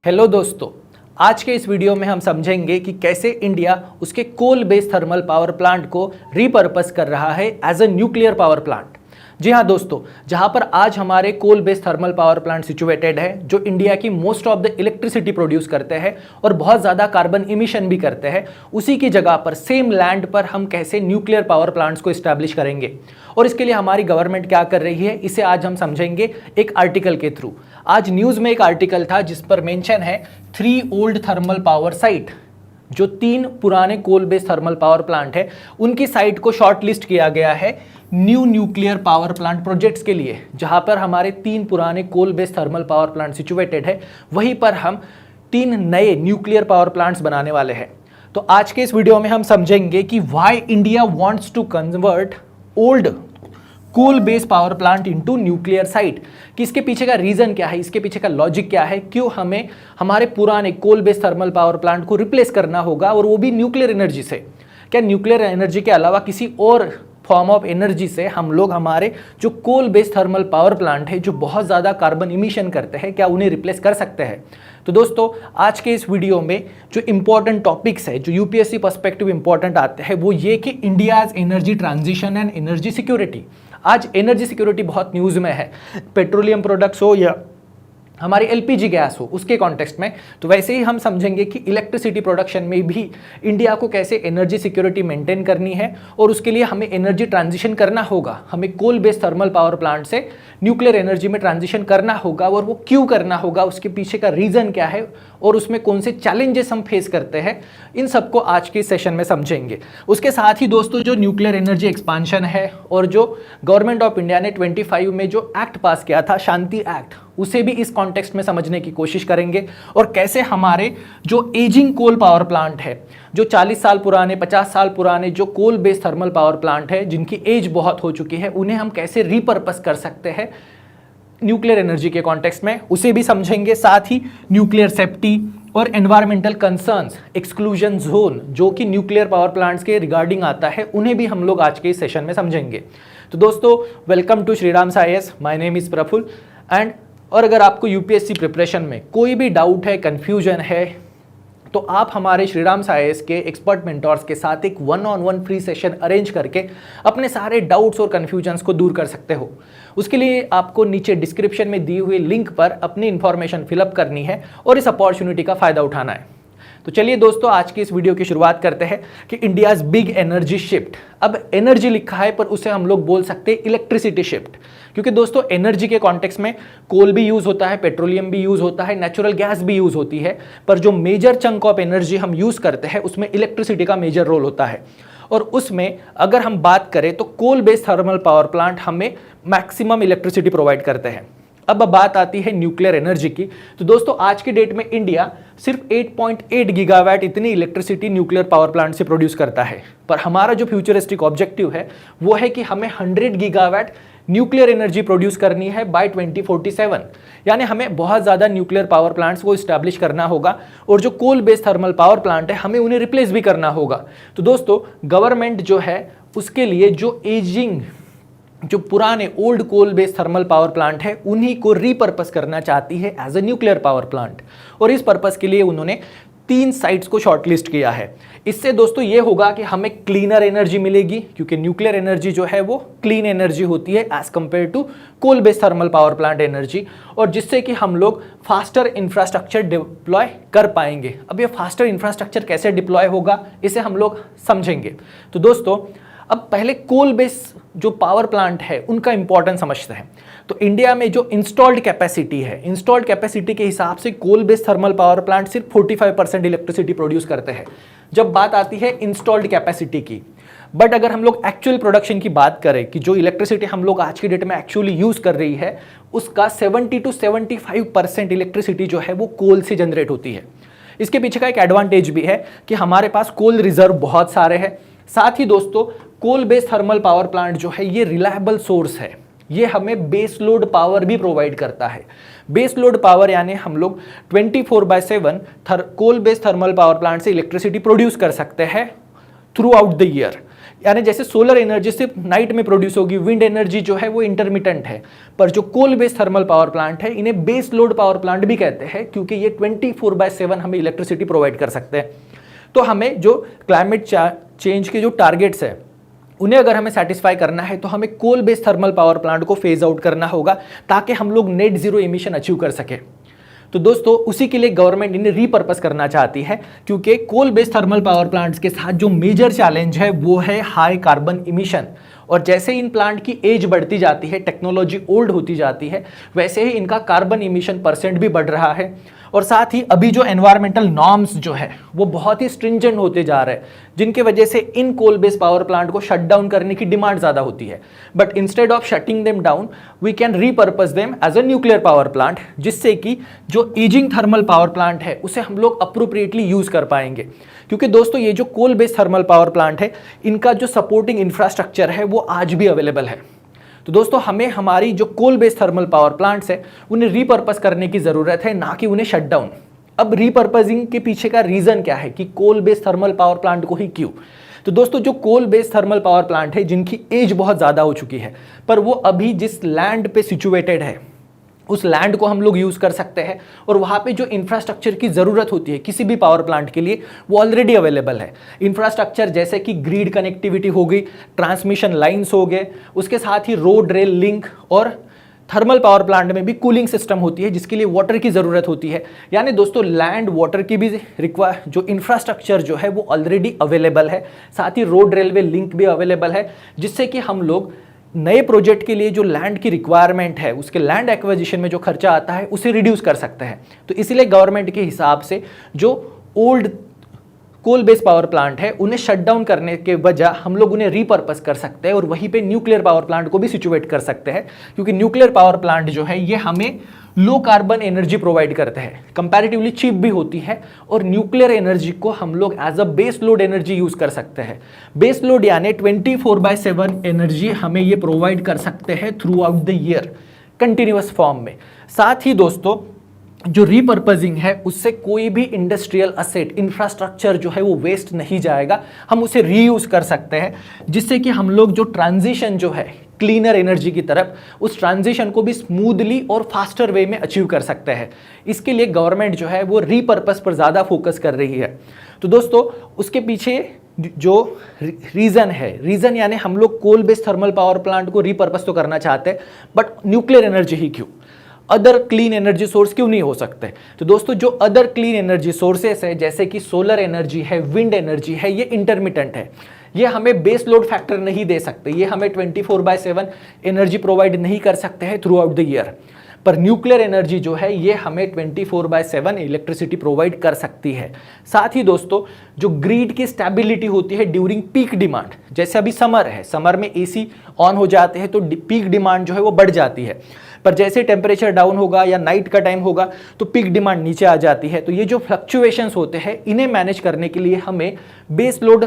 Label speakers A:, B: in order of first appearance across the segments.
A: Hello दोस्तों, आज के इस वीडियो में हम समझेंगे कि कैसे इंडिया उसके coal based thermal power plant को रीपर्पस कर रहा है as a nuclear power plant. जी हाँ दोस्तों, जहां पर आज हमारे coal based thermal power plant situated है, जो इंडिया की most of the electricity produce करते हैं और बहुत ज़्यादा कार्बन इमिशन भी करते हैं, उसी की जगह पर सेम लैंड पर हम कैसे न्यूक्लियर पावर प्लांट्स को इस्टेब्लिश करेंगे और इसके लिए हमारी गवर्नमेंट क्या कर रही है, इसे आज हम समझेंगे एक आर्टिकल के थ्रू। आज न्यूज़ में एक आर्टिकल था जिस पर मेंशन है 3 ओल्ड थर्मल पावर साइट, जो 3 पुराने coal based thermal power plant है, उनकी साइट को शॉर्ट लिस्ट किया गया है new nuclear power plant projects के लिए। जहां पर हमारे 3 पुराने coal based thermal power plant situated है, वहीं पर हम 3 नए न्यूक्लियर पावर प्लांट्स बनाने वाले हैं। तो आज के इस वीडियो में हम समझेंगे कि why India wants to convert old coal based power plant into nuclear site, कि इसके पीछे का रीजन क्या है, इसके पीछे का लॉजिक क्या है, क्यों हमें हमारे पुराने coal based thermal power plant को रिप्लेस करना होगा और वो भी न्यूक्लियर एनर्जी से। क्या न्यूक्लियर एनर्जी के अलावा किसी और फॉर्म ऑफ एनर्जी से हम लोग हमारे जो coal based thermal power plant है, जो बहुत ज़्यादा कार्बन इमिशन करते हैं, क्या उन्हें रिप्लेस कर सकते हैं? तो दोस्तों, आज के इस वीडियो में जो इंपॉर्टेंट टॉपिक्स है, जो यूपीएससी पर्सपेक्टिव इंपॉर्टेंट आते हैं, वो ये कि India's energy transition and energy security. आज एनर्जी सिक्योरिटी बहुत न्यूज़ में है, पेट्रोलियम प्रोडक्ट्स हो या हमारी एलपीजी गैस हो, उसके कॉन्टेक्स्ट में। तो वैसे ही हम समझेंगे कि इलेक्ट्रिसिटी प्रोडक्शन में भी इंडिया को कैसे एनर्जी सिक्योरिटी मेंटेन करनी है और उसके लिए हमें एनर्जी ट्रांजिशन करना होगा। हमें coal based thermal power plant से न्यूक्लियर एनर्जी में ट्रांजिशन करना होगा और वो क्यों करना होगा, उसके पीछे का रीज़न क्या है और उसमें कौन से चैलेंजेस हम फेस करते हैं, इन सबको आज के सेशन में समझेंगे। उसके साथ ही दोस्तों, जो न्यूक्लियर एनर्जी एक्सपांशन है और जो गवर्नमेंट ऑफ इंडिया ने 25 में जो एक्ट पास किया था, शांति एक्ट, उसे भी इस कॉन्टेक्स्ट में समझने की कोशिश करेंगे और कैसे हमारे जो एजिंग कोल पावर प्लांट है, जो 40 साल पुराने, 50 साल पुराने जो coal based thermal power plant है, जिनकी एज बहुत हो चुकी है, उन्हें हम कैसे रीपर्पस कर सकते हैं न्यूक्लियर एनर्जी के कॉन्टेक्स्ट में, उसे भी समझेंगे। साथ ही न्यूक्लियर सेफ्टी और एनवायरमेंटल कंसर्न्स, एक्सक्लूजन जोन, जो कि न्यूक्लियर पावर प्लांट्स के रिगार्डिंग आता है, उन्हें भी हम लोग आज के इस सेशन में समझेंगे। तो दोस्तों, welcome to Shriram's IAS, my name is Praful. और अगर आपको यूपीएससी प्रिपरेशन में कोई भी डाउट है, कन्फ्यूजन है, तो आप हमारे श्रीराम्स IAS के एक्सपर्ट मेंटोर्स के साथ एक 1-on-1 फ्री सेशन अरेंज करके अपने सारे डाउट्स और कन्फ्यूजन्स को दूर कर सकते हो। उसके लिए आपको नीचे डिस्क्रिप्शन में दी हुई लिंक पर अपनी इन्फॉर्मेशन फिलअप करनी है और इस अपॉर्चुनिटी का फ़ायदा उठाना है। तो चलिए दोस्तों, आज की इस वीडियो की शुरुआत करते हैं कि इंडियाज़ बिग एनर्जी शिफ्ट। अब एनर्जी लिखा है पर उसे हम लोग बोल सकते हैं इलेक्ट्रिसिटी शिफ्ट, क्योंकि दोस्तों एनर्जी के कॉन्टेक्स्ट में कोल भी यूज़ होता है, पेट्रोलियम भी यूज़ होता है, नेचुरल गैस भी यूज़ होती है, पर जो मेजर चंक ऑफ एनर्जी हम यूज़ करते हैं उसमें इलेक्ट्रिसिटी का मेजर रोल होता है। और उसमें अगर हम बात करें तो coal based thermal power plant हमें मैक्सिमम इलेक्ट्रिसिटी प्रोवाइड करते हैं। अब बात आती है न्यूक्लियर एनर्जी की। तो दोस्तों, आज की डेट में इंडिया सिर्फ 8.8 गीगावाट इतनी इलेक्ट्रिसिटी न्यूक्लियर पावर प्लांट से प्रोड्यूस करता है, पर हमारा जो फ्यूचरिस्टिक ऑब्जेक्टिव है वो है कि हमें 100 गीगावाट न्यूक्लियर एनर्जी प्रोड्यूस करनी है बाय 2047। यानी हमें बहुत ज़्यादा न्यूक्लियर पावर प्लांट्स को इस्टेब्लिश करना होगा और जो coal based thermal power plant है, हमें उन्हें रिप्लेस भी करना होगा। तो दोस्तों, गवर्नमेंट जो है उसके लिए जो एजिंग, जो पुराने old coal based thermal power plant है, उन्हीं को रीपर्पस करना चाहती है as a nuclear power plant. और इस पर्पस के लिए उन्होंने 3 साइट्स को शॉर्टलिस्ट किया है। इससे दोस्तों ये होगा कि हमें क्लीनर एनर्जी मिलेगी, क्योंकि न्यूक्लियर एनर्जी जो है वो क्लीन एनर्जी होती है as compare to coal based thermal power plant energy, और जिससे कि हम लोग फास्टर इंफ्रास्ट्रक्चर डिप्लॉय कर पाएंगे। अब ये फास्टर इंफ्रास्ट्रक्चर कैसे डिप्लॉय होगा, इसे हम लोग समझेंगे। तो दोस्तों, अब पहले कोल बेस्ड जो पावर प्लांट है उनका इंपॉर्टेंस समझते हैं। तो इंडिया में जो इंस्टॉल्ड कैपेसिटी है, इंस्टॉल्ड कैपेसिटी के हिसाब से coal based thermal power plant सिर्फ 45% इलेक्ट्रिसिटी प्रोड्यूस करते हैं, जब बात आती है इंस्टॉल्ड कैपेसिटी की। बट अगर हम लोग एक्चुअल प्रोडक्शन की बात करें कि जो इलेक्ट्रिसिटी हम लोग आज की डेट में एक्चुअली यूज कर रही है, उसका 70 to 75% इलेक्ट्रिसिटी जो है वो कोल से जनरेट होती है। इसके पीछे का एक एडवांटेज भी है कि हमारे पास कोल रिजर्व बहुत सारे हैं। साथ ही दोस्तों, coal based thermal power plant जो है ये रिलायबल सोर्स है, ये हमें बेस लोड पावर भी प्रोवाइड करता है। बेस लोड पावर यानी हम लोग 24/7 coal based thermal power plant से इलेक्ट्रिसिटी प्रोड्यूस कर सकते हैं थ्रू आउट द ईयर। यानी जैसे सोलर एनर्जी सिर्फ नाइट में प्रोड्यूस होगी, विंड एनर्जी जो है वो इंटरमिटेंट है, पर जो coal based thermal power plant है इन्हें बेस लोड पावर प्लांट भी कहते हैं, क्योंकि ये 24/7 हमें इलेक्ट्रिसिटी प्रोवाइड कर सकते हैं। तो हमें जो क्लाइमेट चेंज के जो टारगेट्स है उन्हें अगर हमें सेटिस्फाई करना है तो हमें coal based thermal power plant को फेज आउट करना होगा, ताकि हम लोग नेट जीरो एमिशन अचीव कर सके। तो दोस्तों उसी के लिए गवर्नमेंट इन्हें रीपर्पस करना चाहती है, क्योंकि coal based thermal power plants के साथ जो मेजर चैलेंज है वो है हाई कार्बन इमिशन। और जैसे इन प्लांट की एज बढ़ती जाती है, टेक्नोलॉजी ओल्ड होती जाती है, वैसे ही इनका कार्बन इमिशन परसेंट भी बढ़ रहा है। और साथ ही अभी जो एनवायरमेंटल नॉर्म्स जो है वो बहुत ही स्ट्रिंजेंट होते जा रहे हैं, जिनके वजह से इन कोल बेस्ड पावर प्लांट को शट डाउन करने की डिमांड ज़्यादा होती है। But instead of shutting them down we can repurpose them as a nuclear power plant, जिससे कि जो एजिंग थर्मल पावर प्लांट है उसे हम लोग अप्रोप्रिएटली यूज़ कर पाएंगे। क्योंकि दोस्तों ये जो coal based thermal power plant है इनका जो सपोर्टिंग इंफ्रास्ट्रक्चर है वो आज भी अवेलेबल है। तो दोस्तों हमें हमारी जो coal based thermal power plants है उन्हें रीपर्पस करने की ज़रूरत है, ना कि उन्हें शट डाउन। अब रीपर्पसिंग के पीछे का रीज़न क्या है कि coal based thermal power plant को ही क्यों? तो दोस्तों जो coal based thermal power plant है जिनकी एज बहुत ज़्यादा हो चुकी है, पर वो अभी जिस लैंड पे सिचुएटेड है उस लैंड को हम लोग यूज़ कर सकते हैं, और वहाँ पे जो इंफ्रास्ट्रक्चर की ज़रूरत होती है किसी भी पावर प्लांट के लिए वो ऑलरेडी अवेलेबल है। इंफ्रास्ट्रक्चर जैसे कि ग्रिड कनेक्टिविटी हो गई, ट्रांसमिशन लाइंस हो गए, उसके साथ ही रोड रेल लिंक, और थर्मल पावर प्लांट में भी कूलिंग सिस्टम होती है जिसके लिए वाटर की ज़रूरत होती है। यानी दोस्तों लैंड वाटर की भी जो इंफ्रास्ट्रक्चर जो है वो ऑलरेडी अवेलेबल है, साथ ही रोड रेलवे लिंक भी अवेलेबल है, जिससे कि हम लोग नए प्रोजेक्ट के लिए जो लैंड की रिक्वायरमेंट है, उसके लैंड एक्विजिशन में जो खर्चा आता है उसे रिड्यूस कर सकते हैं। तो इसलिए गवर्नमेंट के हिसाब से जो old coal based power plant है उन्हें शट डाउन करने के बजाय हम लोग उन्हें रीपर्पस कर सकते हैं, और वहीं पे न्यूक्लियर पावर प्लांट को भी सिचुएट कर सकते हैं, क्योंकि न्यूक्लियर पावर प्लांट जो है ये हमें लो कार्बन एनर्जी प्रोवाइड करते हैं, कंपैरेटिवली चीप भी होती है, और न्यूक्लियर एनर्जी को हम लोग as a base load energy use कर सकते हैं। बेस लोड यानी 24/7 एनर्जी हमें ये प्रोवाइड कर सकते हैं throughout the year continuous form में। साथ ही दोस्तों जो रीपर्पजिंग है उससे कोई भी इंडस्ट्रियल असेट इंफ्रास्ट्रक्चर जो है वो वेस्ट नहीं जाएगा, हम उसे रीयूज़ कर सकते हैं, जिससे कि हम लोग जो ट्रांजिशन जो है क्लीनर एनर्जी की तरफ, उस ट्रांजिशन को भी स्मूथली और फास्टर वे में अचीव कर सकते हैं। इसके लिए गवर्नमेंट जो है वो रीपर्पस पर ज़्यादा फोकस कर रही है। तो दोस्तों उसके पीछे जो रीज़न यानी हम लोग coal based thermal power plant को रीपर्पस तो करना चाहते हैं, बट न्यूक्लियर एनर्जी ही क्यों? अदर क्लीन एनर्जी सोर्स क्यों नहीं हो सकते? तो दोस्तों जो अदर क्लीन एनर्जी सोर्सेस है जैसे कि सोलर एनर्जी है, विंड एनर्जी है, ये इंटरमिटेंट है, ये हमें बेस लोड फैक्टर नहीं दे सकते, ये हमें 24/7 एनर्जी प्रोवाइड नहीं कर सकते हैं थ्रू आउट द ईयर। पर न्यूक्लियर एनर्जी जो है ये हमें 24/7 इलेक्ट्रिसिटी प्रोवाइड कर सकती है। साथ ही दोस्तों जो ग्रिड की स्टेबिलिटी होती है ड्यूरिंग पीक डिमांड, जैसे अभी समर है, समर में एसी ऑन हो जाते हैं तो पीक डिमांड जो है वो बढ़ जाती है, पर जैसे टेम्परेचर डाउन होगा या नाइट का टाइम होगा तो पीक डिमांड नीचे आ जाती है। तो ये जो फ्लक्चुएशंस होते हैं इन्हें मैनेज करने के लिए हमें बेस लोड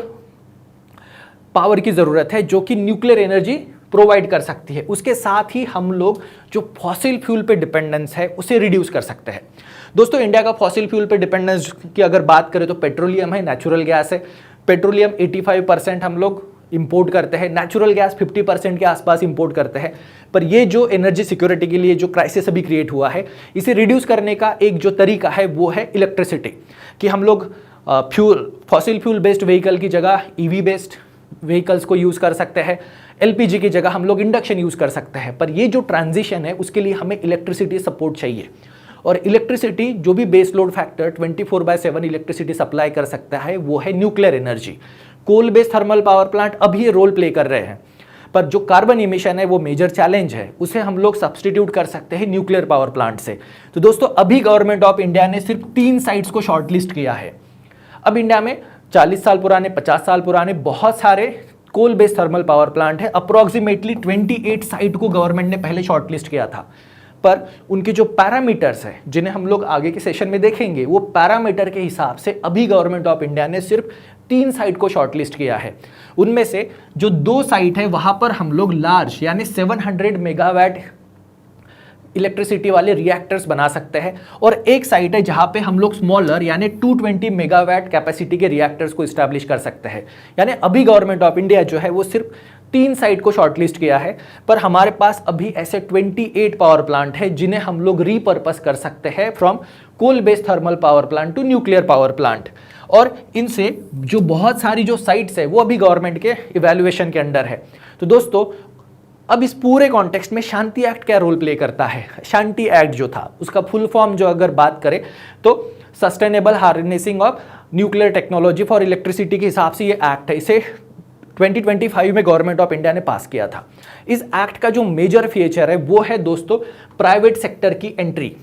A: पावर की ज़रूरत है, जो कि न्यूक्लियर एनर्जी प्रोवाइड कर सकती है। उसके साथ ही हम लोग जो फॉसिल फ्यूल पे डिपेंडेंस है उसे रिड्यूस कर सकते हैं। दोस्तों इंडिया का फॉसिल फ्यूल पे डिपेंडेंस की अगर बात करें तो पेट्रोलियम है, नेचुरल गैस है। पेट्रोलियम 85% हम लोग इंपोर्ट करते हैं, नेचुरल गैस 50% के आसपास इंपोर्ट करते हैं। पर ये जो एनर्जी सिक्योरिटी के लिए जो क्राइसिस अभी क्रिएट हुआ है, इसे रिड्यूस करने का एक जो तरीका है वो है इलेक्ट्रिसिटी, कि हम लोग फॉसिल फ्यूल बेस्ड व्हीकल की जगह ईवी बेस्ड व्हीकल्स को यूज़ कर सकते हैं, एलपीजी की जगह हम लोग इंडक्शन यूज़ कर सकते हैं। पर ये जो ट्रांजिशन है उसके लिए हमें इलेक्ट्रिसिटी सपोर्ट चाहिए, और इलेक्ट्रिसिटी जो भी base load factor 24/7 electricity supply कर सकता है वो है nuclear energy. Coal based thermal power plant अभी ये रोल प्ले कर रहे हैं, पर जो कार्बन इमिशन है वो मेजर चैलेंज है, उसे हम लोग सब्सटीट्यूट कर सकते हैं न्यूक्लियर पावर प्लांट से। तो दोस्तों अभी गवर्नमेंट ऑफ इंडिया ने सिर्फ 3 साइट्स को शॉर्टलिस्ट किया है। अब इंडिया में 40 साल पुराने, 50 साल पुराने बहुत सारे coal based thermal power plant है। अप्रॉक्सीमेटली 28 साइट को गवर्नमेंट ने पहले शॉर्टलिस्ट किया था, पर उनके जो पैरामीटर्स हैं जिन्हें हम लोग आगे के सेशन में देखेंगे, वो पैरामीटर के हिसाब से अभी गवर्नमेंट ऑफ इंडिया ने सिर्फ 3 साइट को शॉर्टलिस्ट किया है। उनमें से जो 2 साइट है वहां पर हम लोग लार्ज यानी 700 मेगावाट इलेक्ट्रिसिटी वाले रिएक्टर्स बना सकते हैं, और एक साइट है जहां पे हम लोग स्मॉलर यानी 220 मेगावाट कैपेसिटी के रिएक्टर्स को इस्टेब्लिश कर सकते हैं। यानी अभी गवर्नमेंट ऑफ इंडिया जो है वो सिर्फ 3 साइट को शॉर्टलिस्ट किया है, पर हमारे पास अभी ऐसे 28 पावर प्लांट है जिन्हें हम लोग रीपर्पस कर सकते हैं from coal based thermal power plant to nuclear power plant. और इनसे जो बहुत सारी जो साइट्स है वो अभी गवर्नमेंट के इवैल्यूएशन के अंडर है। तो दोस्तों अब इस पूरे कॉन्टेक्स्ट में शांति एक्ट क्या रोल प्ले करता है? शांति एक्ट जो था उसका फुल फॉर्म जो अगर बात करें तो sustainable harnessing of nuclear technology for electricity के हिसाब से ये एक्ट है। इसे 2025 में गवर्नमेंट ऑफ इंडिया ने पास किया था। इस एक्ट का जो मेजर फीचर है वो है दोस्तों प्राइवेट सेक्टर की एंट्री।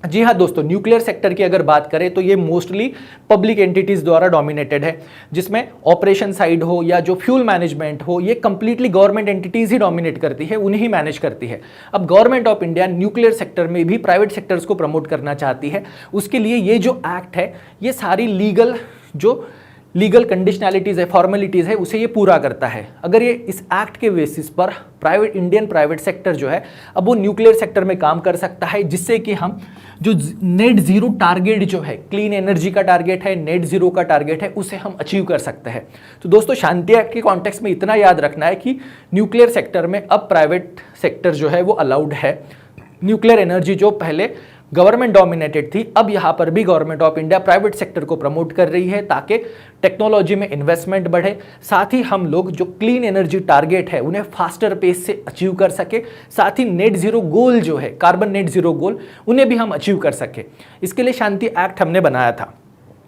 A: जी हाँ दोस्तों, न्यूक्लियर सेक्टर की अगर बात करें तो ये मोस्टली पब्लिक एंटिटीज द्वारा डोमिनेटेड है, जिसमें ऑपरेशन साइड हो या जो फ्यूल मैनेजमेंट हो ये कंप्लीटली गवर्नमेंट एंटिटीज ही डोमिनेट करती है, उन्हें ही मैनेज करती है। अब government of India nuclear sector में भी प्राइवेट सेक्टर्स को प्रमोट करना चाहती है। उसके लिए ये जो एक्ट है ये सारी लीगल कंडीशनैलिटीज़ है, फॉर्मेलिटीज़ है, उसे ये पूरा करता है। अगर ये इस एक्ट के बेसिस पर इंडियन प्राइवेट सेक्टर जो है अब वो न्यूक्लियर सेक्टर में काम कर सकता है, जिससे कि हम जो नेट जीरो टारगेट जो है, क्लीन एनर्जी का टारगेट है, नेट जीरो का टारगेट है, उसे हम अचीव कर सकते हैं। तो दोस्तों शांति एक्ट के कॉन्टेक्स्ट में इतना याद रखना है कि न्यूक्लियर सेक्टर में अब प्राइवेट सेक्टर जो है वो अलाउड है। न्यूक्लियर एनर्जी जो पहले गवर्नमेंट डोमिनेटेड थी, अब यहाँ पर भी government of India private sector को प्रमोट कर रही है ताकि टेक्नोलॉजी में इन्वेस्टमेंट बढ़े, साथ ही हम लोग जो क्लीन एनर्जी टारगेट है उन्हें फास्टर पेस से अचीव कर सके, साथ ही नेट जीरो गोल जो है, कार्बन नेट जीरो गोल, उन्हें भी हम अचीव कर सके। इसके लिए शांति एक्ट हमने बनाया था।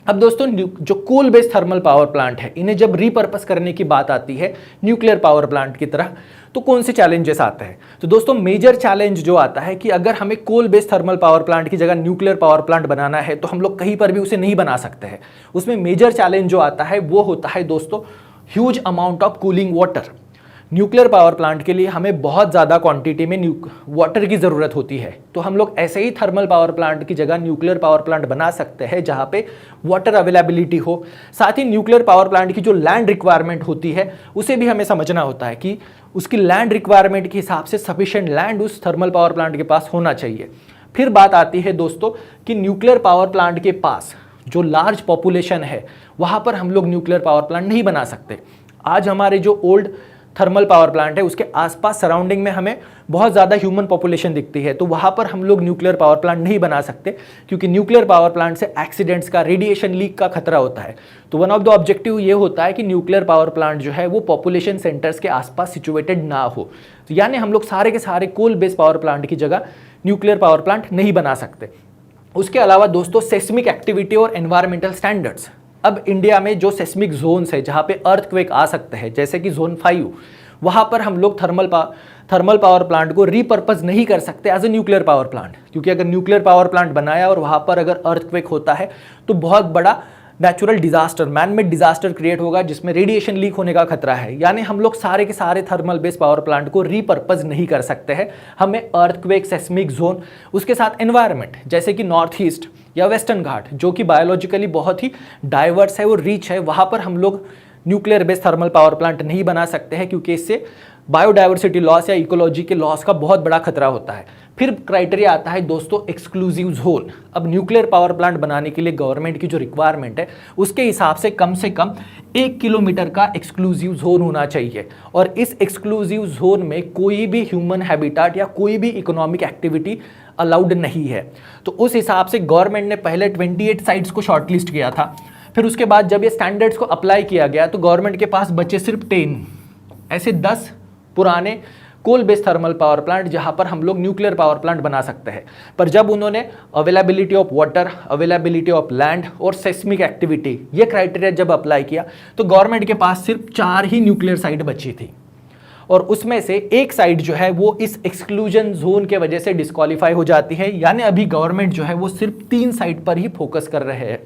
A: अब दोस्तों जो coal based thermal power plant है इन्हें जब रीपर्पस करने की बात आती है न्यूक्लियर पावर प्लांट की तरह, तो कौन से चैलेंजेस आते हैं? तो दोस्तों मेजर चैलेंज जो आता है कि अगर हमें coal based thermal power plant की जगह न्यूक्लियर पावर प्लांट बनाना है तो हम लोग कहीं पर भी उसे नहीं बना सकते हैं। उसमें मेजर चैलेंज जो आता है वो होता है दोस्तों huge amount of cooling water. Nuclear power plant के लिए हमें बहुत ज़्यादा क्वांटिटी में वाटर की ज़रूरत होती है, तो हम लोग ऐसे ही थर्मल पावर प्लांट की जगह न्यूक्लियर पावर प्लांट बना सकते हैं जहाँ पे वाटर अवेलेबिलिटी हो। साथ ही न्यूक्लियर पावर प्लांट की जो लैंड रिक्वायरमेंट होती है उसे भी हमें समझना होता है कि उसकी लैंड रिक्वायरमेंट के हिसाब से सफिशिएंट लैंड उस थर्मल पावर प्लांट के पास होना चाहिए। फिर बात आती है दोस्तों कि न्यूक्लियर पावर प्लांट के पास जो लार्ज पॉपुलेशन है वहाँ पर हम लोग न्यूक्लियर पावर प्लांट नहीं बना सकते। आज हमारे जो ओल्ड थर्मल पावर प्लांट है उसके आसपास सराउंडिंग में हमें बहुत ज़्यादा ह्यूमन पॉपुलेशन दिखती है, तो वहाँ पर हम लोग न्यूक्लियर पावर प्लांट नहीं बना सकते, क्योंकि न्यूक्लियर पावर प्लांट से एक्सीडेंट्स का, रेडिएशन लीक का खतरा होता है। तो वन ऑफ द ऑब्जेक्टिव ये होता है कि न्यूक्लियर पावर प्लांट जो है वो पॉपुलेशन सेंटर्स के आसपास सिचुएटेड ना हो। तो यानी हम लोग सारे के सारे कोल बेस्ड पावर प्लांट की जगह न्यूक्लियर पावर प्लांट नहीं बना सकते। उसके अलावा दोस्तों सेस्मिक एक्टिविटी और एनवायरमेंटल स्टैंडर्ड्स। अब इंडिया में जो सेस्मिक जोन्स है जहाँ पे अर्थक्वेक आ सकते हैं, जैसे कि जोन 5, वहाँ पर हम लोग थर्मल पावर प्लांट को रीपर्पस नहीं कर सकते as a nuclear power plant, क्योंकि अगर न्यूक्लियर पावर प्लांट बनाया और वहाँ पर अगर अर्थक्वेक होता है तो बहुत बड़ा natural disaster, man made disaster create होगा जिसमें रेडिएशन लीक होने का खतरा है। यानी हम लोग सारे के सारे थर्मल बेस्ड पावर प्लांट को रीपर्पस नहीं कर सकते हैं। हमें अर्थक्वेक, सेस्मिक जोन, उसके साथ एनवायरनमेंट जैसे कि नॉर्थ ईस्ट या वेस्टर्न घाट जो कि बायोलॉजिकली बहुत ही डाइवर्स है, वो रिच है, वहाँ पर हम लोग nuclear based thermal power plant नहीं बना सकते हैं, क्योंकि इससे बायोडाइवर्सिटी लॉस या इकोलॉजी के लॉस का बहुत बड़ा खतरा होता है। फिर क्राइटेरिया आता है दोस्तों एक्सक्लूसिव जोन। अब न्यूक्लियर पावर प्लांट बनाने के लिए गवर्नमेंट की जो रिक्वायरमेंट है उसके हिसाब से कम 1 किलोमीटर का एक्सक्लूसिव जोन होना चाहिए, और इस एक्सक्लूसिव जोन में कोई भी ह्यूमन हैबिटाट या कोई भी इकोनॉमिक एक्टिविटी अलाउड नहीं है। तो उस हिसाब से गवर्नमेंट ने पहले 28 साइट्स को शॉर्टलिस्ट किया था। फिर उसके बाद जब ये स्टैंडर्ड्स को अप्लाई किया गया तो गवर्नमेंट के पास बचे सिर्फ 10 ऐसे 10 पुराने coal based thermal power plant जहां पर हम लोग न्यूक्लियर पावर प्लांट बना सकते हैं। पर जब उन्होंने availability of water, availability of land और सेस्मिक एक्टिविटी ये क्राइटेरिया जब अप्लाई किया तो गवर्नमेंट के पास सिर्फ 4 ही न्यूक्लियर साइट बची थी, और उसमें से एक साइट जो है वो इस एक्सक्लूजन जोन के वजह से डिस्क्वालीफाई हो जाती है। यानी अभी गवर्नमेंट जो है वो सिर्फ 3 साइट पर ही फोकस कर रहे हैं,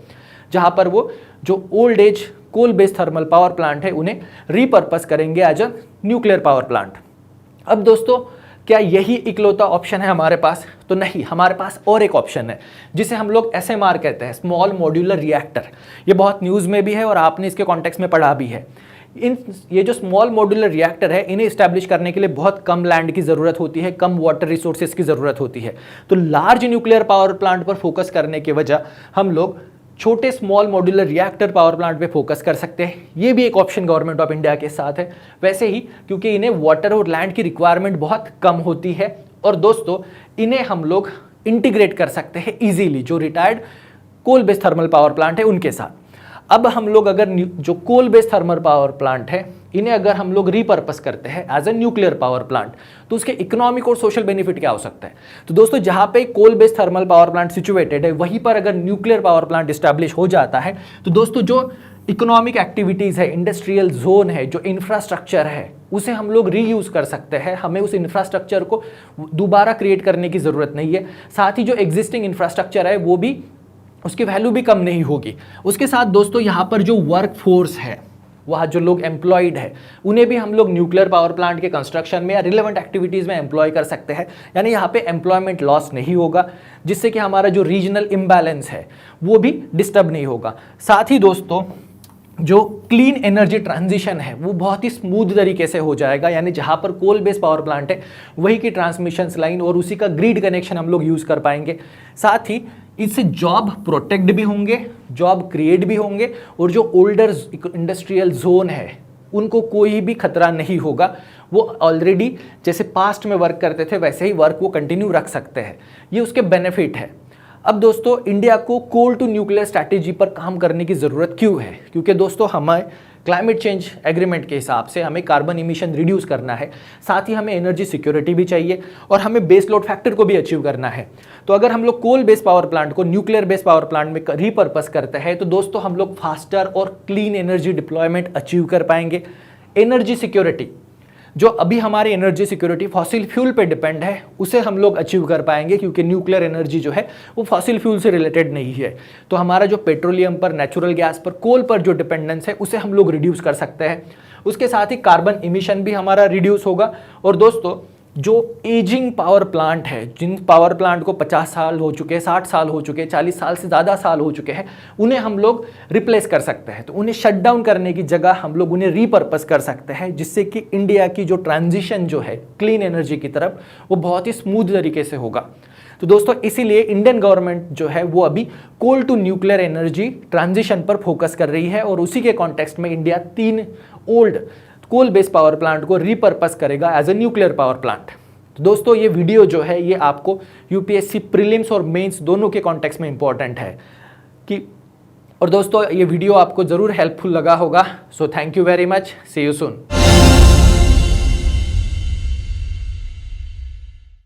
A: जहां पर वो जो old age coal based thermal power plant है उन्हें रीपर्पस करेंगे as a nuclear power plant. अब दोस्तों क्या यही इकलौता ऑप्शन है हमारे पास? तो नहीं, हमारे पास और एक ऑप्शन है जिसे हम लोग SMR कहते हैं, स्मॉल मॉड्यूलर रिएक्टर। ये बहुत न्यूज़ में भी है और आपने इसके कॉन्टेक्स्ट में पढ़ा भी है। ये जो स्मॉल मॉड्यूलर रिएक्टर है, इन्हें इस्टेब्लिश करने के लिए बहुत कम लैंड की ज़रूरत होती है, कम वाटर रिसोर्सेज की ज़रूरत होती है। तो लार्ज न्यूक्लियर पावर प्लांट पर फोकस करने के वजह हम लोग छोटे small modular reactor power plant पे फोकस कर सकते हैं। ये भी एक ऑप्शन गवर्नमेंट ऑफ इंडिया के साथ है। वैसे ही क्योंकि इन्हें वाटर और लैंड की रिक्वायरमेंट बहुत कम होती है, और दोस्तों इन्हें हम लोग इंटीग्रेट कर सकते हैं इजीली जो retired coal based thermal power plant है उनके साथ। अब हम लोग अगर जो coal based thermal power plant है, इन्हें अगर हम लोग रीपर्पस करते हैं as a nuclear power plant, तो उसके इकोनॉमिक और सोशल बेनिफिट क्या हो सकता है? तो दोस्तों जहां पे coal based thermal power plant situated है, वहीं पर अगर न्यूक्लियर पावर प्लांट इस्टेब्लिश हो जाता है, तो दोस्तों जो इकोनॉमिक एक्टिविटीज़ है, इंडस्ट्रियल जोन है, जो इंफ्रास्ट्रक्चर है, उसे हम लोग रीयूज़ कर सकते हैं। हमें उस इंफ्रास्ट्रक्चर को दोबारा क्रिएट करने की ज़रूरत नहीं है। साथ ही जो एग्जिस्टिंग इंफ्रास्ट्रक्चर है वो भी, उसकी वैल्यू भी कम नहीं होगी। उसके साथ दोस्तों यहाँ पर जो वर्क फोर्स है, वहाँ जो लोग एम्प्लॉयड है, उन्हें भी हम लोग न्यूक्लियर पावर प्लांट के कंस्ट्रक्शन में या रिलेवेंट एक्टिविटीज़ में एम्प्लॉय कर सकते हैं। यानी यहाँ पे एम्प्लॉयमेंट लॉस नहीं होगा, जिससे कि हमारा जो रीजनल इम्बैलेंस है वो भी डिस्टर्ब नहीं होगा। साथ ही दोस्तों जो क्लीन एनर्जी ट्रांजिशन है वो बहुत ही स्मूथ तरीके से हो जाएगा। यानी जहाँ पर कोल बेस्ड पावर प्लांट है वही की ट्रांसमिशन लाइन और उसी का ग्रिड कनेक्शन हम लोग यूज़ कर पाएंगे। साथ ही इससे जॉब प्रोटेक्ट भी होंगे, जॉब क्रिएट भी होंगे, और जो ओल्डर इंडस्ट्रियल जोन है उनको कोई भी खतरा नहीं होगा। वो ऑलरेडी जैसे पास्ट में वर्क करते थे वैसे ही वर्क वो कंटिन्यू रख सकते हैं। ये उसके बेनिफिट है। अब दोस्तों इंडिया को कोल टू न्यूक्लियर स्ट्रैटेजी पर काम करने की ज़रूरत क्यों है? क्योंकि दोस्तों हमें क्लाइमेट चेंज एग्रीमेंट के हिसाब से हमें कार्बन इमिशन रिड्यूस करना है, साथ ही हमें एनर्जी सिक्योरिटी भी चाहिए, और हमें बेस लोड फैक्टर को भी अचीव करना है। तो अगर हम लोग कोल बेस्ड पावर प्लांट को न्यूक्लियर बेस्ड पावर प्लांट में रीपर्पस करते हैं, तो दोस्तों हम लोग फास्टर और क्लीन एनर्जी डिप्लॉयमेंट अचीव कर पाएंगे। एनर्जी सिक्योरिटी, जो अभी हमारी एनर्जी सिक्योरिटी फॉसिल फ्यूल पे डिपेंड है, उसे हम लोग अचीव कर पाएंगे, क्योंकि न्यूक्लियर एनर्जी जो है वो फॉसिल फ्यूल से रिलेटेड नहीं है। तो हमारा जो पेट्रोलियम पर, नेचुरल गैस पर, कोल पर जो डिपेंडेंस है उसे हम लोग रिड्यूस कर सकते हैं। उसके साथ ही कार्बन इमिशन भी हमारा रिड्यूस होगा। और दोस्तों जो एजिंग पावर प्लांट है, जिन पावर प्लांट को 50 साल हो चुके हैं, 60 साल हो चुके हैं, 40 साल से ज़्यादा साल हो चुके हैं, उन्हें हम लोग रिप्लेस कर सकते हैं। तो उन्हें शट डाउन करने की जगह हम लोग उन्हें रीपर्पस कर सकते हैं, जिससे कि इंडिया की जो ट्रांजिशन जो है क्लीन एनर्जी की तरफ वो बहुत ही स्मूथ तरीके से होगा। तो दोस्तों इसीलिए इंडियन गवर्नमेंट जो है वो अभी coal to nuclear energy transition पर फोकस कर रही है, और उसी के कॉन्टेक्स्ट में India 3 old coal based power plant को रीपर्पस करेगा as a nuclear power plant. तो दोस्तों ये वीडियो जो है ये आपको यूपीएससी प्रीलिम्स और मेंस दोनों के कॉन्टेक्स्ट में इंपॉर्टेंट है कि, और दोस्तों ये वीडियो आपको ज़रूर हेल्पफुल लगा होगा। So thank you very much, see you soon.